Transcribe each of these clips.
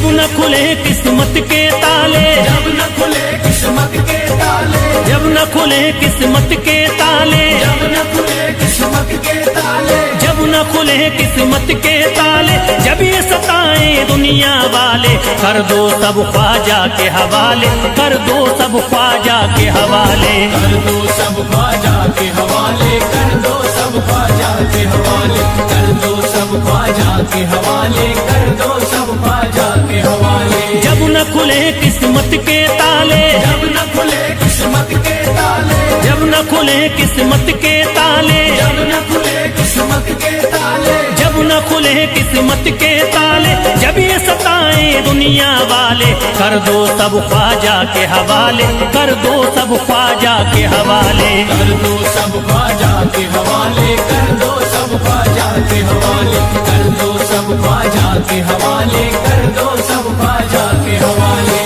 जब न खुले किस्मत के ताले, जब न खुले किस्मत के ताले, जब न खुले किस्मत के ताले, जब न खुले किस्मत के ताले, जब न खुले किस्मत के ताले, जब ये सताए दुनिया वाले, कर दो सब ख्वाजा के हवाले, कर दो सब ख्वाजा के हवाले, कर दो सब ख्वाजा के हवाले, कर दो सब ख्वाजा के हवाले, कर दो सब ख्वाजा के हवाले, कर दो सब ख्वाजा के हवाले। जब न खुले किस्मत के ताले, जब न खुले किस्मत के ताले, जब न खुले किस्मत के ताले, जब न खुले किस्मत के ताले, जब न खुले किस्मत के ताले, जब ये सताए दुनिया वाले, कर दो सब ख्वाजा के हवाले, कर दो सब ख्वाजा के हवाले, कर दो सब ख्वाजा के हवाले, कर दो सब ख्वाजा के हवाले, कर दो सब ख्वाजा के हवाले, कर दो सब ख्वाजा के हवाले।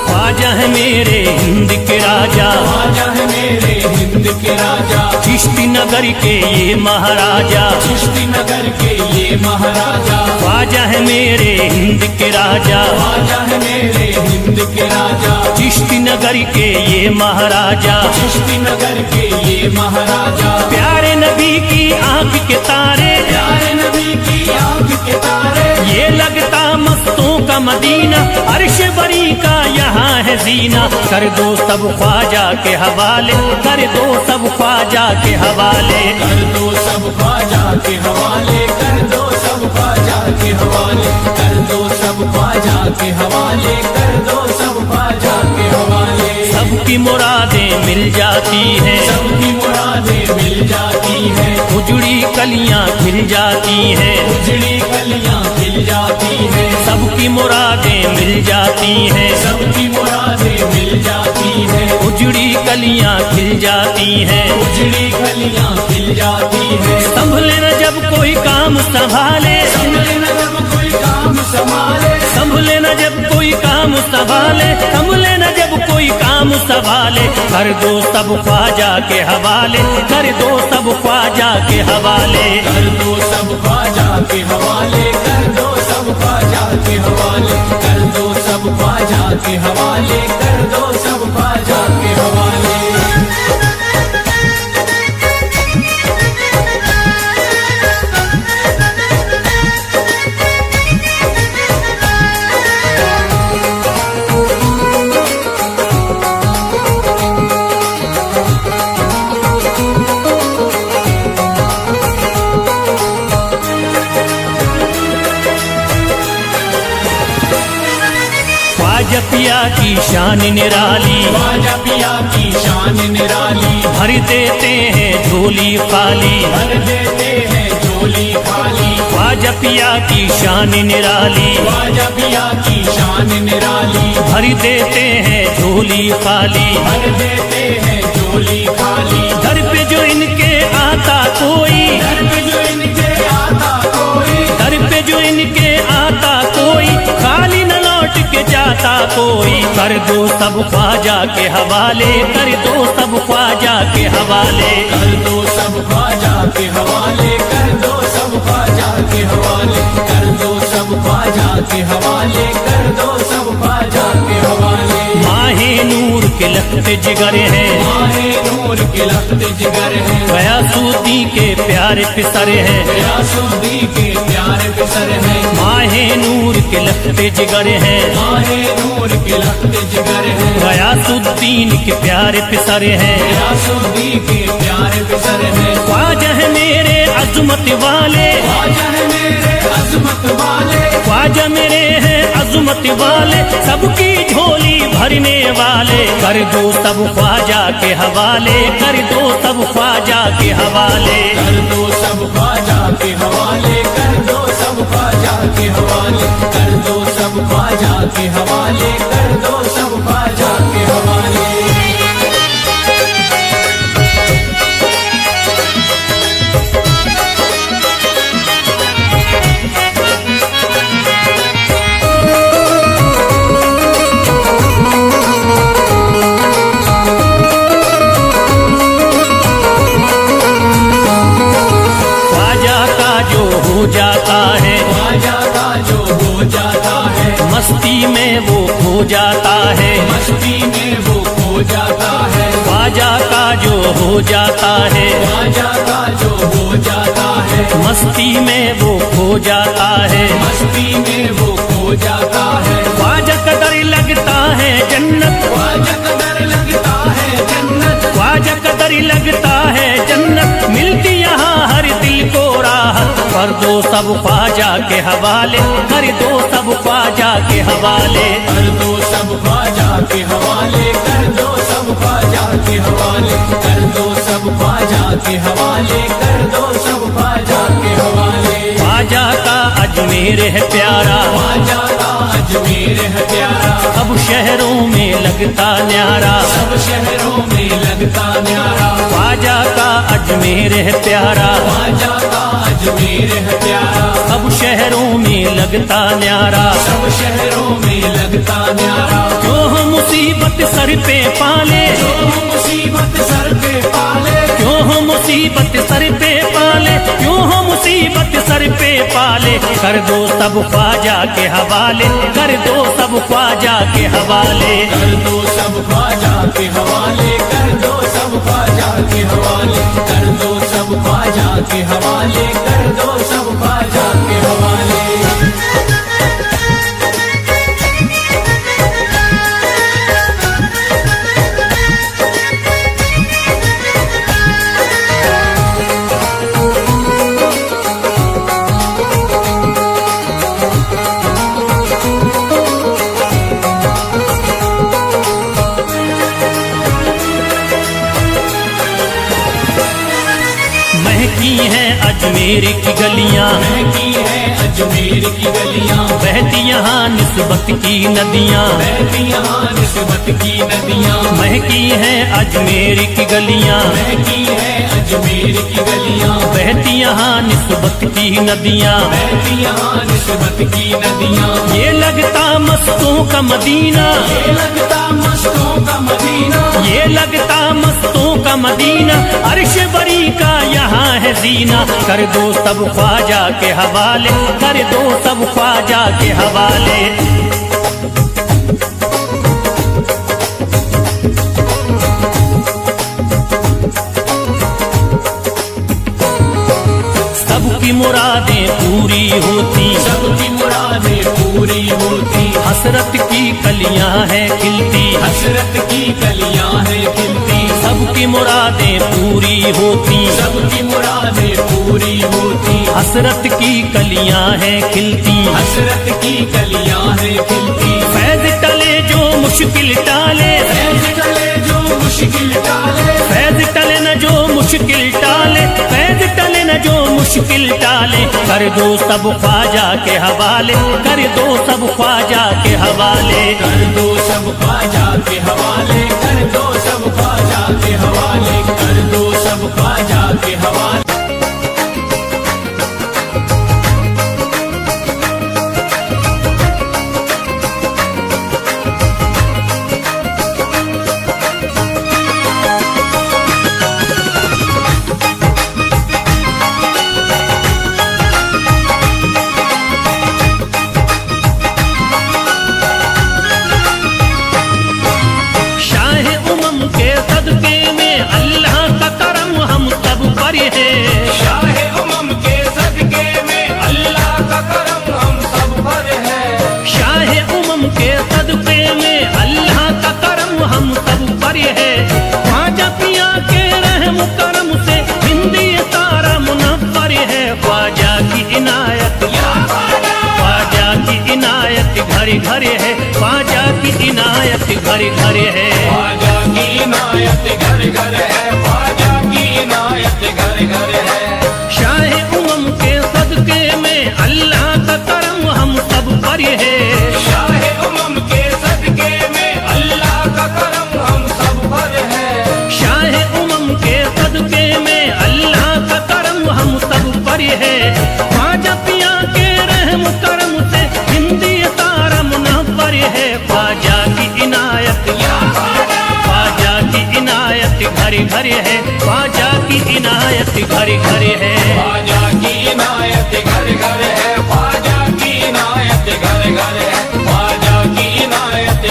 ख्वाजा है मेरे हिंद के राजा, ख्वाजा है मेरे हिंद के राजा, चिश्ती नगर के ये महाराजा, चिश्ती नगर के ये महाराजा, ख्वाजा है मेरे हिंद के राजा, ख्वाजा है मेरे हिंद के राजा, चिश्ती नगर के ये महाराजा, चिश्ती नगर के ये महाराजा, प्यारे नबी की आंख के तारे, प्यारे नबी की आंख के तारे, ये लगता मस्तों का मदीना, अर्श बरी का यहाँ है जीना, कर दो सब ख्वाजा के हवाले, कर दो सब ख्वाजा के हवाले, कर दो सब ख्वाजा के हवाले, कर दो सब ख्वाजा के हवाले, कर दो सब ख्वाजा के हवाले, कर दो सब ख्वाजा के हवाले। सबकी मुरादें मिल जाती हैं, सबकी मुरादें मिल जाती हैं, उजड़ी कलियां खिल जाती हैं, उजड़ी कलियां खिल जाती हैं, सबकी मुरादें मिल जाती हैं, सबकी मुरादें मिल जाती हैं, उजड़ी कलियां खिल जाती हैं, उजड़ी कलियां खिल जाती हैं। संभले न जब कोई काम संभाले, संभले न जब कोई काम संभाले, संभले न जब कोई काम संभाले, संभले न जब कोई काम संभाले, कर दो सब ख्वाजा के हवाले, कर दो सब ख्वाजा के हवाले, कर दो सब ख्वाजा के हवाले, कर दो सब ख्वाजा के हवाले, कर दो सब ख्वाजा के हवाले, कर दो सब ख्वाजा के हवाले। ख्वाजा पिया की शान निराली, ख्वाजा पिया की शान निराली, भर देते हैं झोली खाली, भर देते हैं झोली खाली, ख्वाजा पिया की शान निराली, ख्वाजा पिया की शान निराली, भर देते हैं झोली खाली, भर देते हैं झोली खाली। दर पे जो इनके आता कोई, दर पे जो इनके आता कोई, दर पे जो इनके आता कोई, खाली न लौट के जाता कोई, कर दो सब ख्वाजा के हवाले, कर दो सब ख्वाजा के हवाले, कर दो सब ख्वाजा के हवाले, कर दो सब ख्वाजा के हवाले, कर दो सब ख्वाजा के हवाले, कर दो सब ख्वाजा के हवाले। माहे नूर के लखते जिगर हैं, माहे नूर के लखते जिगर हैं, गयासुद्दीन के प्यारे पिसर हैं, गयासुद्दीन के प्यारे पिसर हैं, माहे नूर के लखते जिगर हैं, माहे नूर के लखते जिगर हैं, गयासुद्दीन के प्यारे पिसर हैं, गयासुद्दीन के प्यारे पिसर हैं। ख्वाजा है मेरे अजमत वाले, ख्वाजा है मेरे अजमत वाले, ख्वाजा मेरे हैं अजमत वाले, सबकी झोली भरने वाले, कर दो सब ख्वाजा के हवाले, कर दो सब ख्वाजा के हवाले, कर दो सब ख्वाजा के हवाले, कर दो सब ख्वाजा के हवाले, कर दो सब ख्वाजा के हवाले, कर दो सब ख्वाजा के हवाले। जाता है, मस्ती में वो खो जाता है, ख्वाजा का जो हो जाता है, ख्वाजा का जो हो जाता है, मस्ती में वो खो जाता है, मस्ती में वो खो जाता है, ख्वाजा कदर लगता है जन्नत, ख्वाजा कदर लगता है जन्नत, ख्वाजा कदर लगता है जन्नत, मिलती यहाँ हर दिल को राहत, कर दो सब ख्वाजा के हवाले, कर दो सब ख्वाजा के हवाले, कर दो सब ख्वाजा के हवाले, कर दो सब ख्वाजा के हवाले, कर दो सब ख्वाजा के हवाले, कर दो सब ख्वाजा के हवाले। ख्वाजा का अजमेर है प्यारा, ख्वाजा का अजमेर है प्यारा, सब शहरों में लगता न्यारा, सब शहरों में लगता न्यारा, ख्वाजा का अजमेर है प्यारा, ख्वाजा का अजमेर है प्यारा, सब शहरों में लगता न्यारा, सब शहरों में लगता न्यारा, जो हम मुसीबत सर पे पाले, जो मुसीबत सर पे पाले, क्यों हो मुसीबत सर पे पाले, क्यों हो मुसीबत सर पे पाले, कर दो सब ख्वाजा के हवाले, कर दो सब ख्वाजा के हवाले, कर दो सब ख्वाजा के हवाले, कर दो सब ख्वाजा के हवाले, कर दो सब ख्वाजा के हवाले, कर दो सब ख्वाजा के हवाले। महकी हैं अजमेर की गलियां, महकी है अजमेर की गलियां, बहती यहाँ निस्बत की नदियां, बहती यहाँ निस्बत की नदियां, महकी हैं अजमेर की गलियां, महकी है अजमेर की गलियां, बहती यहाँ निस्बत की नदियां, बहती यहाँ निस्बत की नदियां, ये लगता मस्तों का मदीना, ये लगता मस्तों का मदीना, ये लगता मस्तों का मदीना, अर्श बरी का यहाँ है जीना, कर दो सब ख्वाजा के हवाले, कर दो सब ख्वाजा के हवाले, सबकी मुरादें पूरी होती, सबकी मुरादें पूरी होती, हसरत की कलियां हैं खिलती, हसरत की कलियां हैं खिलती, सबकी मुरादें पूरी होती, सबकी मुरादें पूरी होती, हसरत की कलियां हैं खिलती, हसरत की कलियां हैं खिलती, फैज टले जो मुश्किल टाले, फैज टले जो मुश्किल टाले, फैज टले न जो मुश्किल टाले, फैज टले न जो मुश्किल टाले, कर दो सब ख्वाजा के हवाले, कर दो सब ख्वाजा के हवाले, कर दो सब ख्वाजा के हवाले, कर दो सब ख्वाजा के हवाले, कर दो सब ख्वाजा के हवाले। घरे घरे है, ख्वाजा की इनायत घरे घरे है, ख्वाजा की इनायत घर घर है, ख्वाजा की इनायत घर घर है। शाह उमम के सदके में अल्लाह का करम हम सब पर है, शाह उमम के सदके में अल्लाह का करम हम सब पर है, शाह उमम के सदके में अल्लाह का करम हम सब पर है, ख्वाजा पिया के रहम करम से हिंदी तारा मुनव्वर है, ख्वाजा की इनायत, ख्वाजा की इनायत घरे घरे है, ख्वाजा की इनायत घरे घरे है, ख्वाजा की इनायत घर घर है, ख्वाजा की इनायत घर घर है, ख्वाजा की इनायत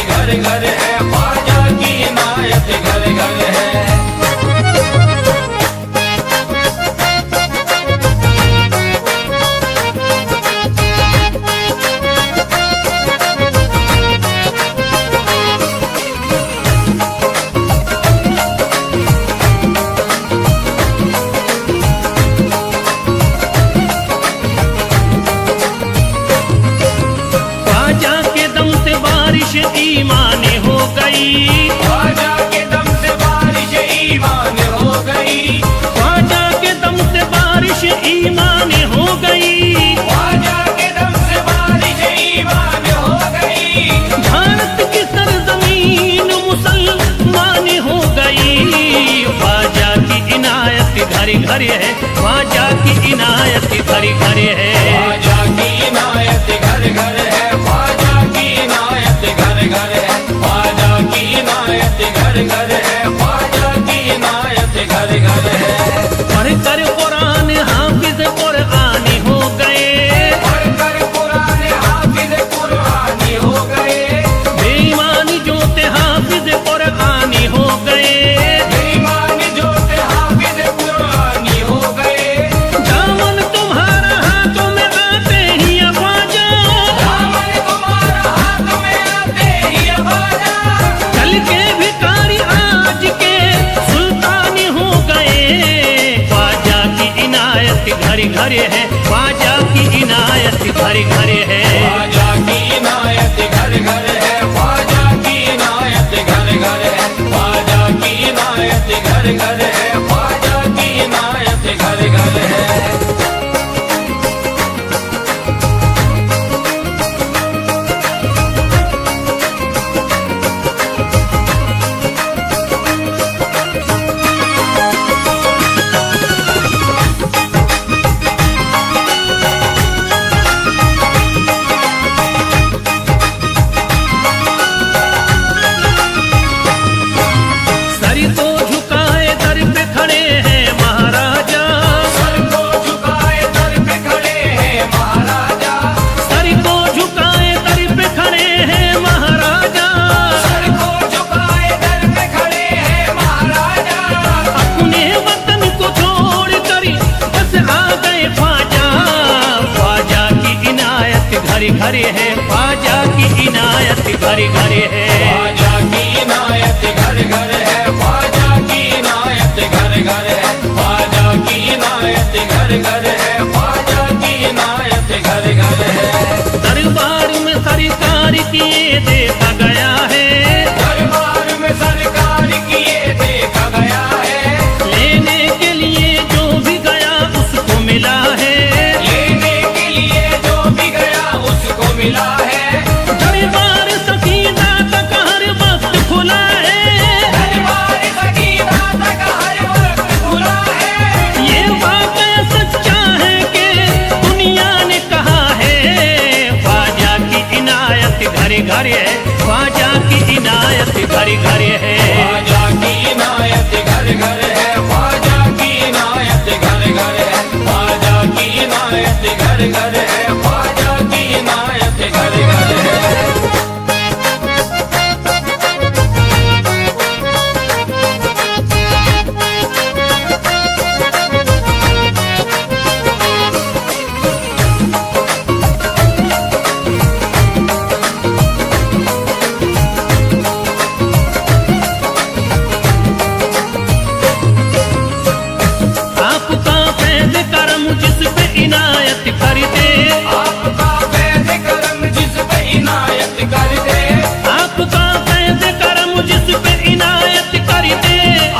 घरे घरे है, ख्वाजा की इनायत घरे घरे है। ख्वाजा की इनायत घर घर है, ख्वाजा की इनायत घर घर है, ख्वाजा की इनायत घर घर है, ख्वाजा की इनायत घर घर है। पढ़ कर कुरान हाफिज कुरानी हो गए, पढ़कर कुरान हाफिज कुरानी हो गए, बेईमानी जो थे हाफिज कुरानी हो गए। बेईमानी जो थे हाफिज कुरानी हो गए। दामन तुम्हारा हाथों में आते ही ख्वाजा, दामन तुम्हारा हाथ में आते ही ख्वाजा, कल के भिखारी आज के सुल्तानी हो गए। ख्वाजा की इनायत घरे घरे है, ख्वाजा की इनायत घरे घरे है। ख्वाजा की इनायत घर घर है, ख्वाजा की इनायत घर घर है, ख्वाजा की इनायत घर घर है, ख्वाजा की इनायत घर घर है। सर को झुकाए दर पे खड़े हैं महाराजा, सर को झुकाए दर पे खड़े हैं महाराजा, सर को झुकाए दर पे खड़े हैं महाराजा। सर को झुकाए दर पे खड़े हैं महाराजा, अपने वतन को छोड़ कर बस आ गए ख्वाजा। ख्वाजा की इनायत घरे घरे है, ख्वाजा की इनायत घरे घरे है। ख्वाजा की इनायत घर घर है, ख्वाजा की इनायत घर घर है, ख्वाजा की इनायत घर घर है, ख्वाजा की इनायत घर घर है। दरबार में सरकार किए देखा गया है, दरबार में सरकार किए देखा गया है, लेने के लिए जो भी गया उसको मिला है। लेने के लिए जो भी गया उसको मिला है। दरबार सकीना तक हर वक्त खुला है, दरबार सकीना तक हर वक्त खुला है। ये वाकया सच्चा है कि दुनिया ने कहा है। ख्वाजा की इनायत घरे घरे है, ख्वाजा की इनायत घरे घरे है। ख्वाजा की इनायत घर घर है, ख्वाजा की इनायत घर घर है, ख्वाजा की इनायत घर घर है, ख्वाजा की इनायत घर घर है। आपका फैज़ करम जिस पे इनायत कर दे, आपका फैज़ करम जिस पे इनायत कर दे, आपका फैज़ करम जिस पे इनायत कर दे।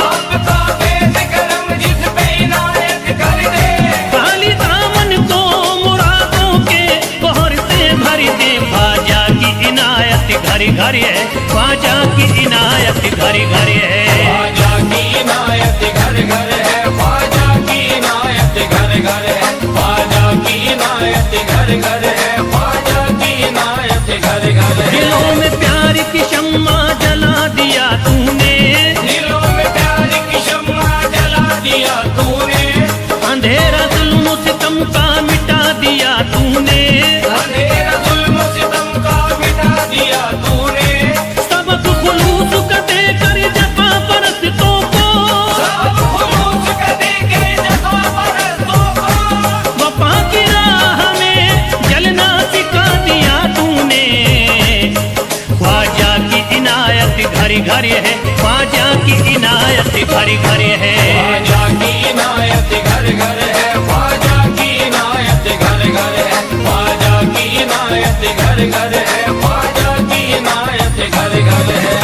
आपका फैज़ करम जिस पे इनायत कर दे, खाली दामन को मुरादों के बहर से भर दे। ख्वाजा की इनायत घरे घरे है, ख्वाजा की इनायत घरे घरे है। ख्वाजा की इनायत घर घर है, ख्वाजा की इनायत घर घर है, ख्वाजा की इनायत घर घर है, ख्वाजा की इनायत घर घर है। दिलों में प्यार की शम्मा जला दिया तूने, दिलों में प्यार की शम्मा जला दिया तूने, अंधेरा जुल्म सितम का मिटा दिया तूने। अंधेरा जुल्म सितम का मिटा दिया तूने, सबक खुलूस का देकर जफा परस्तों को, सब खुलूस का देके जफा परस्तों को, वफा की राह में जलना सिखा दिया तूने। ख्वाजा की इनायत घरे घरे है, ख्वाजा की इनायत घरे घरे है। ख्वाजा की इनायत घर घर है, ख्वाजा की इनायत घर घर है, ख्वाजा की इनायत घर घर है, ख्वाजा की इनायत घर घर है।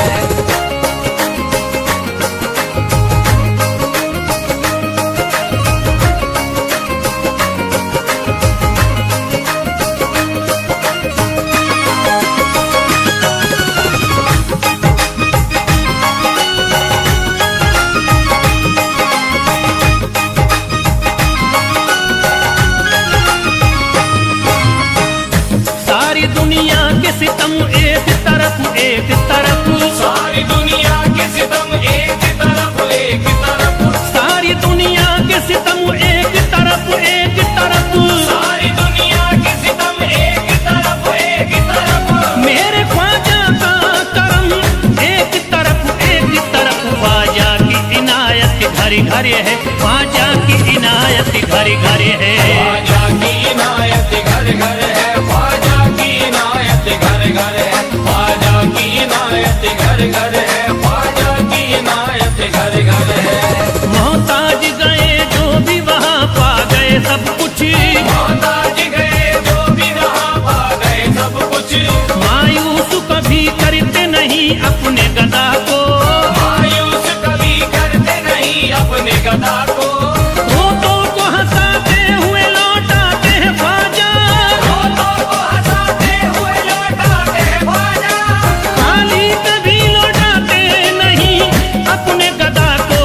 घर घर है, ख्वाजा की इनायत घर घर है। ख्वाजा की इनायत घर घर है, ख्वाजा की इनायत घर घर है, ख्वाजा की इनायत घर घर है, ख्वाजा की इनायत घर घर है। मोहताज गए जो भी वहाँ पा गए सब कुछ, मोहताज गए जो भी वहाँ पा गए सब कुछ। मायूस कभी करते नहीं अपने गदा को, मायूस कभी करते नहीं अपने गदा को। रोतों को हंसाते हुए लौटाते हैं ख्वाजा, रोतों को हंसाते हुए लौटाते हैं ख्वाजा। खाली कभी लौटाते नहीं अपने गदा को।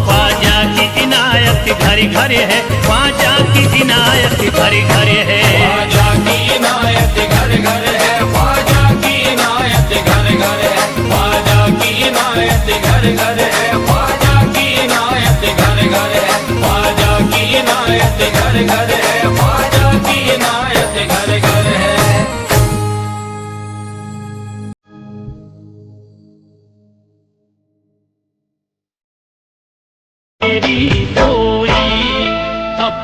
ख्वाजा की इनायत घर घर है, ख्वाजा की इनायत घर घर है। ख्वाजा की इनायत घर घर है, ख्वाजा की इनायत घर घर है, ख्वाजा की इनायत घर घर है, ख्वाजा की इनायत घर घर है, ख्वाजा की इनायत घर घर है, ख्वाजा की इनायत घर घर है। मेरी कोई अब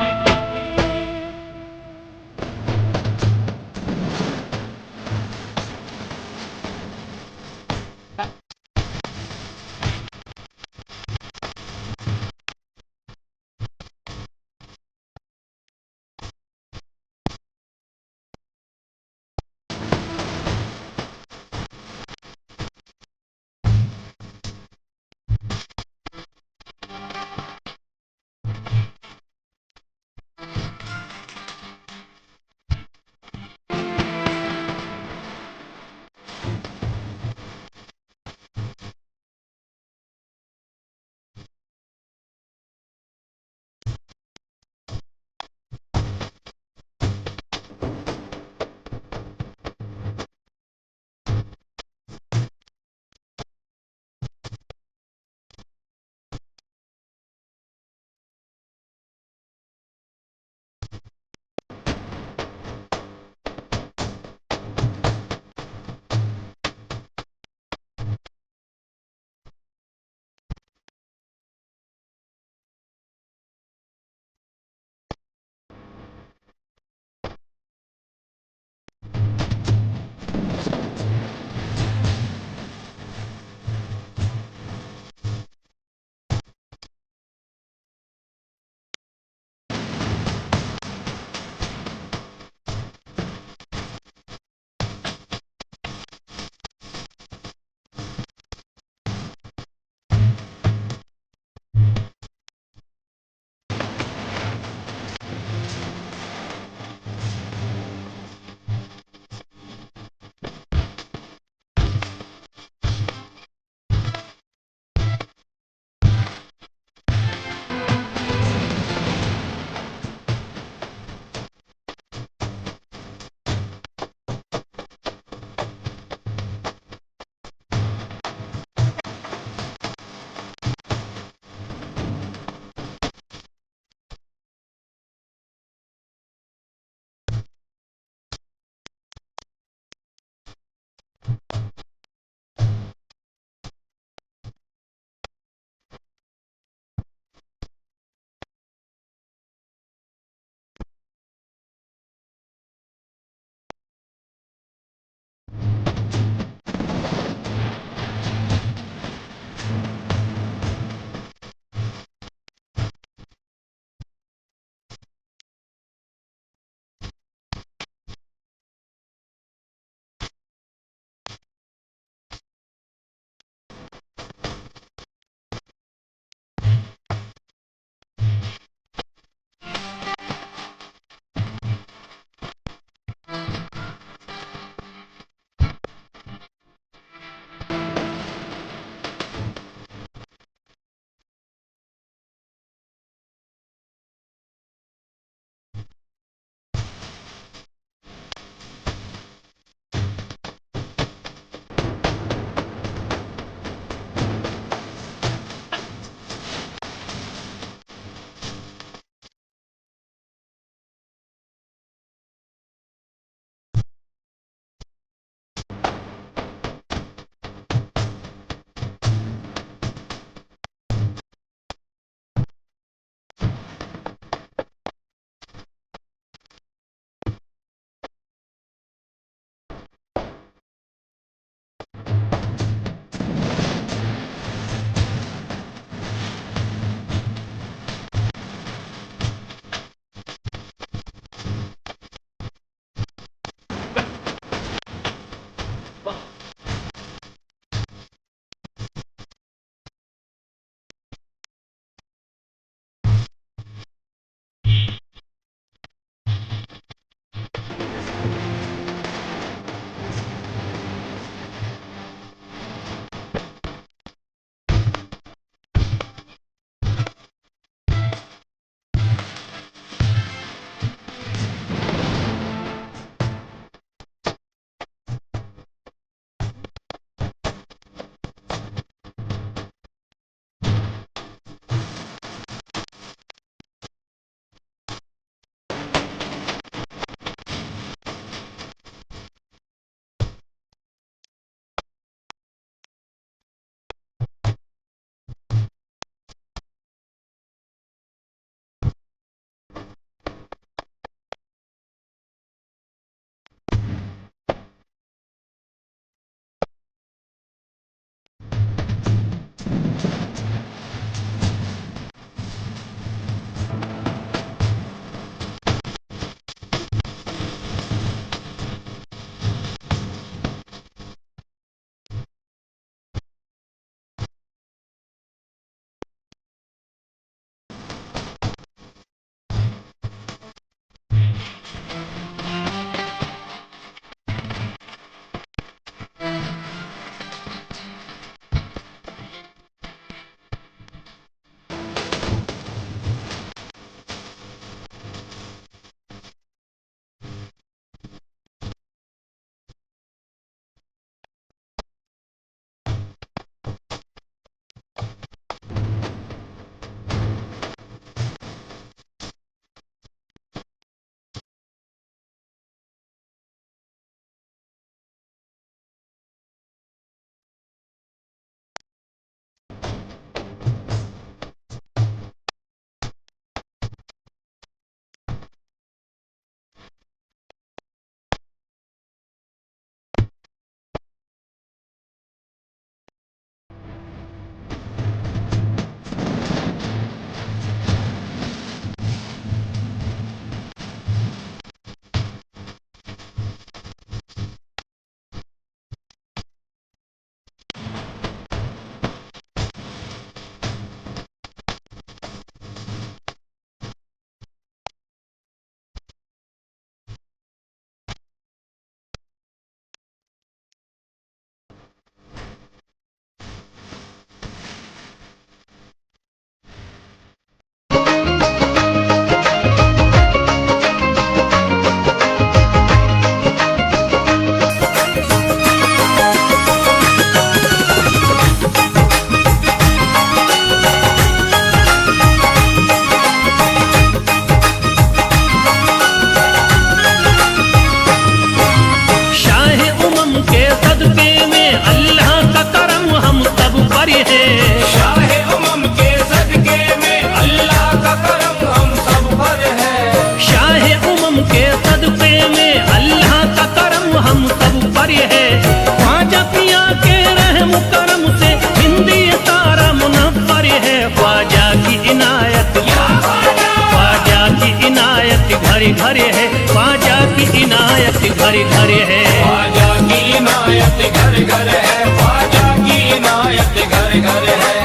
इनायत, या ख्वाजा ख्वाजा की इनायत घरे घरे है, ख्वाजा की इनायत घरे घरे है। ख्वाजा की इनायत घर घर है, ख्वाजा की इनायत घर घर है।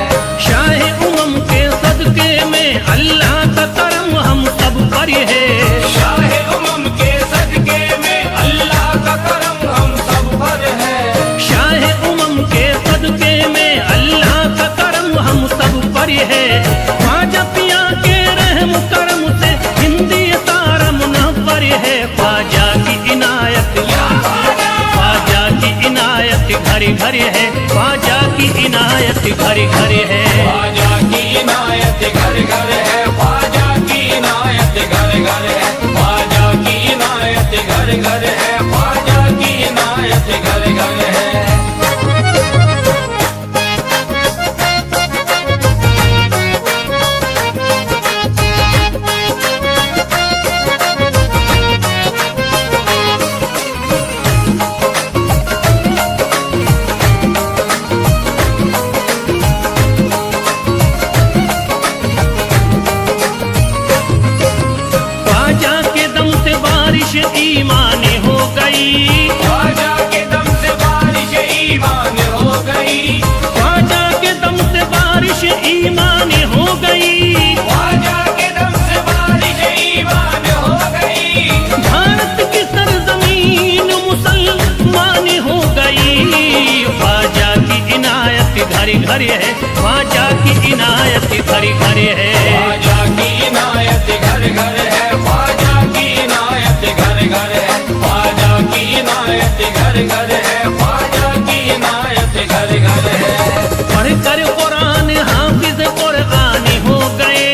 शाहे उमम के सदके में अल्लाह का करम हम सब पर है, शाहे उमम के सदके में अल्लाह का करम हम सब पर है। शाहे उमम के सदके में अल्लाह का करम हम सब पर है। ख्वाजा पिया के रहम करम से हिंदी तारा मुनव्वर है, ख्वाजा की इनायत, या ख्वाजा ख्वाजा की इनायत घरे घरे है, ख्वाजा की इनायत घरे घरे है। ख्वाजा की इनायत घर घर है, ख्वाजा की इनायत घर घर है, ख्वाजा की इनायत घर घर है, ख्वाजा की इनायत घर घर है। ख्वाजा के दम से बारिश ईमान हो गई, ख्वाजा के दम से बारिश ईमान हो गई, ख्वाजा के दम से बारिश ईमान हो गई। ख्वाजा के दम से बारिश ईमान हो गई। भारत की सरजमीन मुसलमान हो गई, ख्वाजा की इनायत घरे घरे है, ख्वाजा की इनायत घरे घरे है। ख्वाजा की इनायत घर घर है, ख्वाजा की इनायत घर घर है, ख्वाजा की इनायत घर घर है, ख्वाजा की इनायत घर घर है। पढ़कर कुरान हाफिज कुरान हो गए,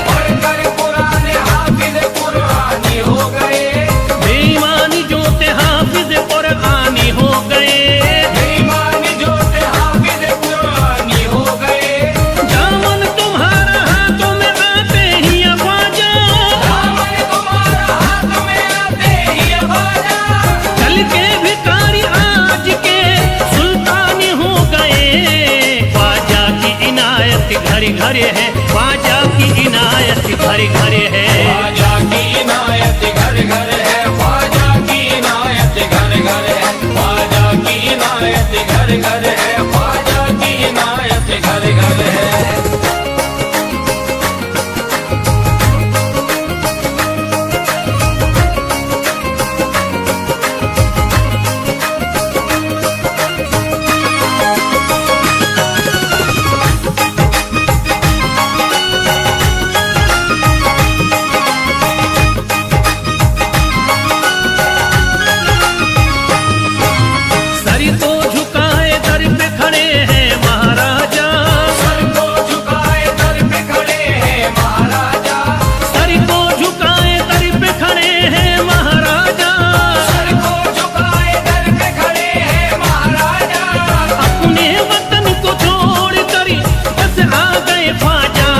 पढ़कर कुरान हाफिज कुरानी हो गए, बेईमानी जो थे हाफिज कुरान हो गए। बेईमान जो थे हाफिज कुरानी हो गए। दामन तुम्हारा हाथों में आते ही ख्वाजा, दामन तुम्हारा हाथ में आते ही ख्वाजा, कल के भिखारी आज के सुल्तान हो गए। ख्वाजा की इनायत घरे घरे है, ख्वाजा की इनायत घरे घरे है। ख्वाजा की इनायत घर घर है, ख्वाजा की इनायत घर घर है, ख्वाजा की इनायत घर घर है, ख्वाजा की इनायत घर घर है। सर को झुकाए दर पे खड़े हैं महाराजा, सर को झुकाए दर पे खड़े हैं महाराजा, सर को झुकाए दर पे खड़े हैं महाराजा। सर को झुकाए दर पे खड़े हैं महाराजा। अपने वतन को छोड़ कर बस आ गए ख्वाजा,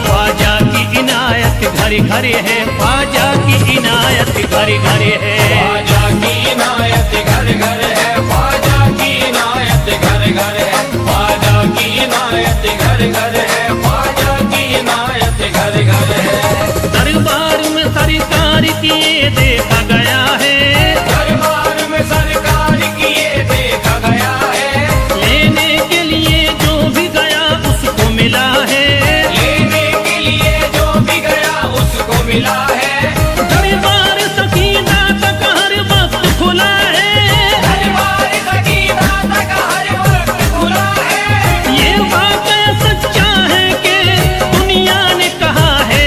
ख्वाजा की इनायत घरे घरे है, ख्वाजा की इनायत घरे घरे है। ख्वाजा की इनायत घर घर है, ख्वाजा की इनायत घर घर है, ख्वाजा की इनायत घर घर है, ख्वाजा की इनायत घर घर है। दरबार में सरकार किए देखा गया है, दरबार में सरकार किए देखा गया है, लेने के लिए जो भी गया उसको मिला है, लेने के लिए जो भी गया उसको मिला है। दरबार सकीना तक हर वक्त खुला है, दरबार सकीना तक हर वक्त खुला है। ये वाकया सच्चा है कि दुनिया ने कहा है।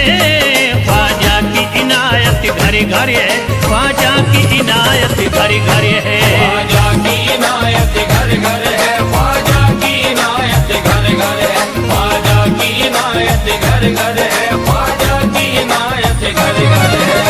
ख्वाजा की इनायत घरे घरे है, ख्वाजा की इनायत घरे घरे है। ख्वाजा की इनायत घर घर है, ख्वाजा की इनायत घर घर है, ख्वाजा की इनायत घर घर है, ख्वाजा की इनायत घर घर है।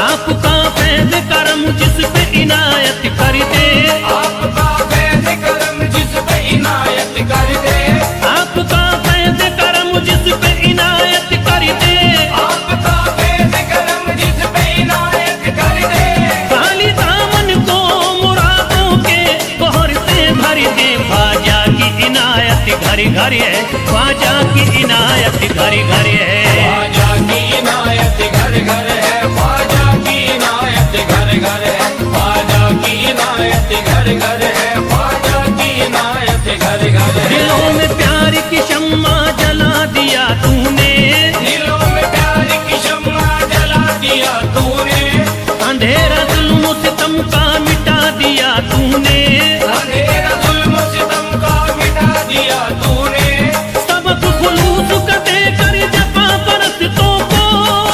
आपका फैज़ करम जिस पे इनायत कर घरे घरे है, ख्वाजा की इनायत घरे घरे है। ख्वाजा की इनायत घर घर है, ख्वाजा की इनायत घर घर है, ख्वाजा की इनायत घर घर है, ख्वाजा की इनायत घर घर है। दिलों में प्यार की शम्मा जला दिया तूने, दिलों में प्यार की शम्मा जला दिया तूने, अंधेरा जुल्म सितम का मिटा दिया तूने, अंधेरा जुल्म सितम का मिटा दिया तूने, सबक खुलूस का देकर जफा परस्तों को,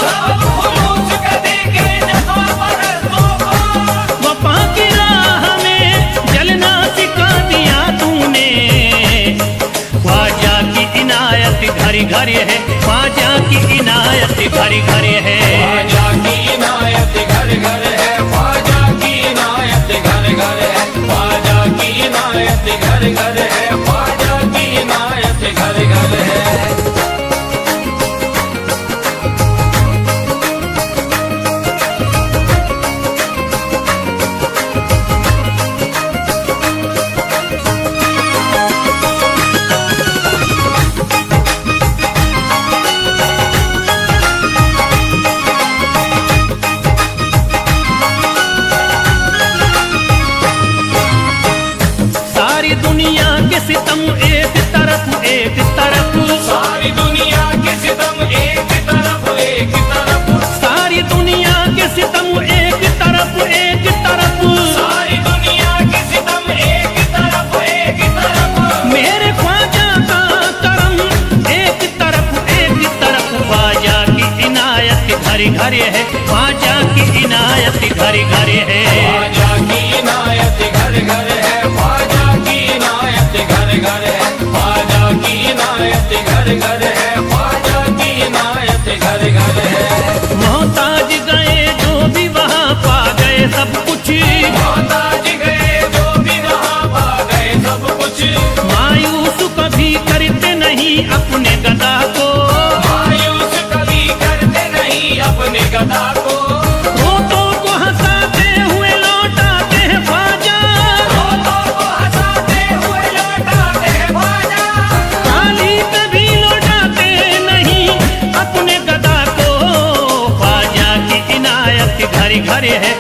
सब खुलूस का देके जफा परस्तों को, वफा की राह में जलना सिखा दिया तूने। ख्वाजा की इनायत घरे घरे है, ख्वाजा की इनायत घरे घरे है। ख्वाजा की इनायत घर घर है, ख्वाजा की इनायत घर घर है, ख्वाजा की इनायत घर घर है, ख्वाजा की इनायत घर घर है। सारी दुनिया के सितम एक तरफ एक तरफ, सारी दुनिया के सितम एक तरफ एक तरफ, सारी दुनिया के सितम एक तरफ एक तरफ, सारी दुनिया के सितम एक तरफ एक तरफ, मेरे ख्वाजा का करम एक तरफ, ख्वाजा की इनायत घरे घरे है, ख्वाजा की इनायत घरे घरे है। ख्वाजा की इनायत घर घर है, ख्वाजा की इनायत घर घर है, ख्वाजा की इनायत घर घर है, ख्वाजा की इनायत घर घर है। मोहताज गए जो भी वहाँ पा गए सब कुछ, मोहताज गए जो भी वहाँ पा गए सब कुछ, मायूस कभी करते नहीं अपने गदा को, मायूस कभी करते नहीं अपने गदा को, रोतों को हंसाते हुए लौटाते हैं ख्वाजा, रोतों को हंसाते हुए लौटाते हैं ख्वाजा, खाली कभी लौटाते नहीं अपने गदा को। ख्वाजा की इनायत घरे घरे है,